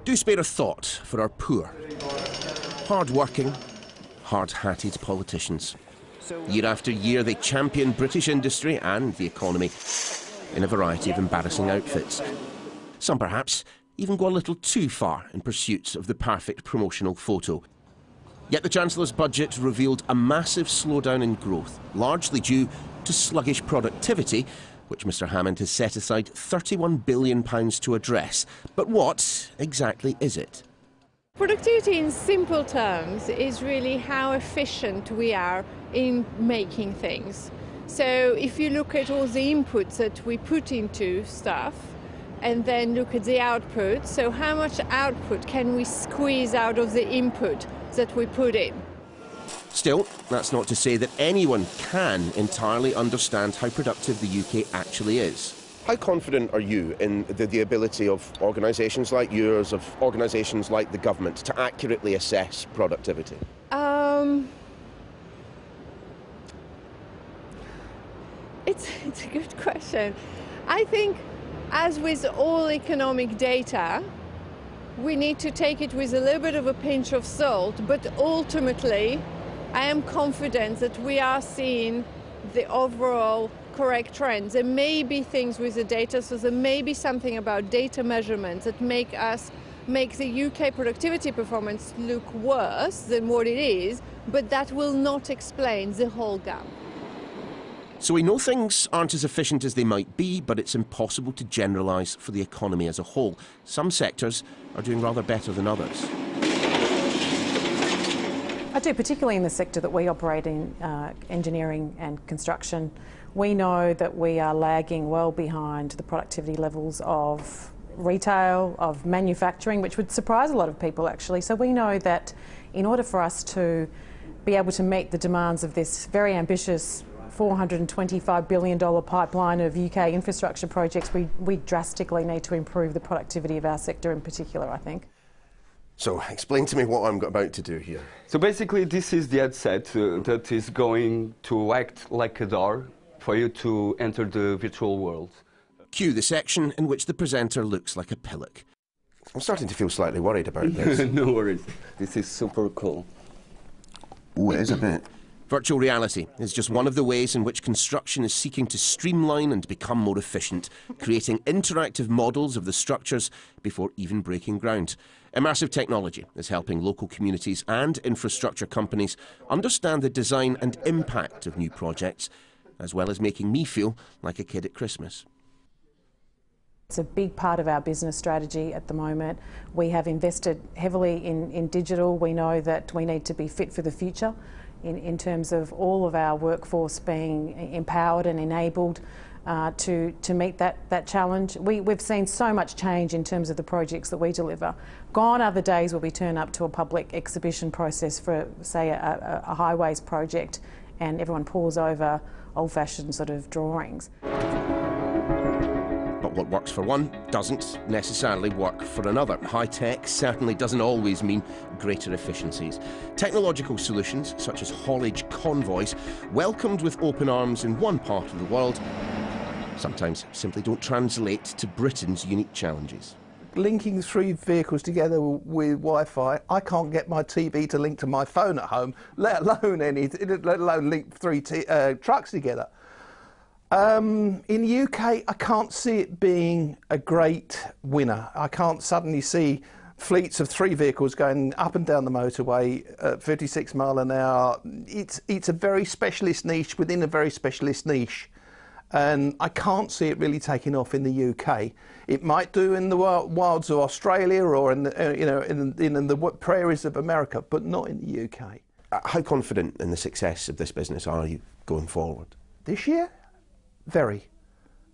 Do spare a thought for our poor, hard-working, hard-hatted politicians. Year after year they champion British industry and the economy in a variety of embarrassing outfits. Some perhaps even go a little too far in pursuit of the perfect promotional photo. Yet the Chancellor's budget revealed a massive slowdown in growth, largely due to sluggish productivity, which Mr Hammond has set aside £31 billion to address. But what exactly is it? Productivity in simple terms is really how efficient we are in making things. So if you look at all the inputs that we put into stuff and then look at the output, so how much output can we squeeze out of the input that we put in? Still, that's not to say that anyone can entirely understand how productive the UK actually is. How confident are you in the ability of organisations like yours, of organisations like the government, to accurately assess productivity? It's a good question. I think, as with all economic data, we need to take it with a little bit of a pinch of salt, but ultimately I am confident that we are seeing the overall correct trends. There may be things with the data, so there may be something about data measurements that make the UK productivity performance look worse than what it is, but that will not explain the whole gap. So we know things aren't as efficient as they might be, but it's impossible to generalise for the economy as a whole. Some sectors are doing rather better than others. I do, particularly in the sector that we operate in, engineering and construction. We know that we are lagging well behind the productivity levels of retail, of manufacturing, which would surprise a lot of people actually. So we know that in order for us to be able to meet the demands of this very ambitious $425 billion pipeline of UK infrastructure projects, we drastically need to improve the productivity of our sector in particular, I think. So, explain to me what I'm about to do here. So basically this is the headset that is going to act like a door for you to enter the virtual world. Cue the section in which the presenter looks like a pillock. I'm starting to feel slightly worried about this. No worries. This is super cool. Oh, it is a bit. Virtual reality is just one of the ways in which construction is seeking to streamline and become more efficient, creating interactive models of the structures before even breaking ground. Immersive technology is helping local communities and infrastructure companies understand the design and impact of new projects, as well as making me feel like a kid at Christmas. It's a big part of our business strategy at the moment. We have invested heavily in digital. We know that we need to be fit for the future in terms of all of our workforce being empowered and enabled to meet that challenge. We've seen so much change in terms of the projects that we deliver. Gone are the days where we turn up to a public exhibition process for, say, a highways project and everyone pores over old-fashioned sort of drawings. But what works for one doesn't necessarily work for another. High tech certainly doesn't always mean greater efficiencies. Technological solutions, such as haulage convoys, welcomed with open arms in one part of the world, sometimes simply don't translate to Britain's unique challenges. Linking 3 vehicles together with Wi-Fi, I can't get my TV to link to my phone at home, let alone link 3 trucks together. In the UK, I can't see it being a great winner. I can't suddenly see fleets of 3 vehicles going up and down the motorway at 56 miles an hour. It's a very specialist niche within a very specialist niche. And I can't see it really taking off in the UK. It might do in the wilds of Australia or in the prairies of America, but not in the UK. How confident in the success of this business are you going forward? This year? Very.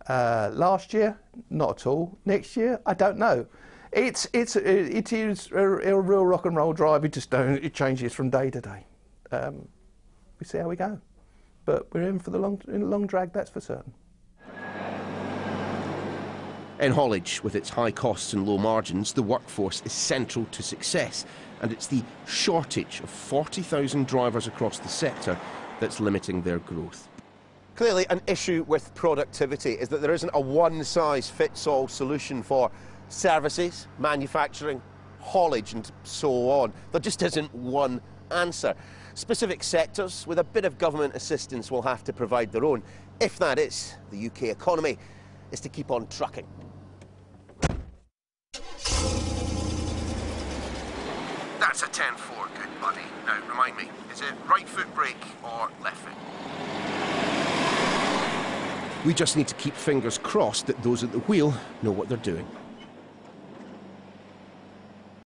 Last year? Not at all. Next year? I don't know. It is a real rock and roll drive. It changes from day to day. We see how we go. But we're in for the long drag, that's for certain. In haulage, with its high costs and low margins, the workforce is central to success, and it's the shortage of 40,000 drivers across the sector that's limiting their growth. Clearly, an issue with productivity is that there isn't a one-size-fits-all solution for services, manufacturing haulage and so on. There just isn't one answer. Specific sectors with a bit of government assistance will have to provide their own, if that is the UK economy is to keep on trucking. That's a 10-4, good buddy. Now, remind me, is it right foot brake or left foot? We just need to keep fingers crossed that those at the wheel know what they're doing.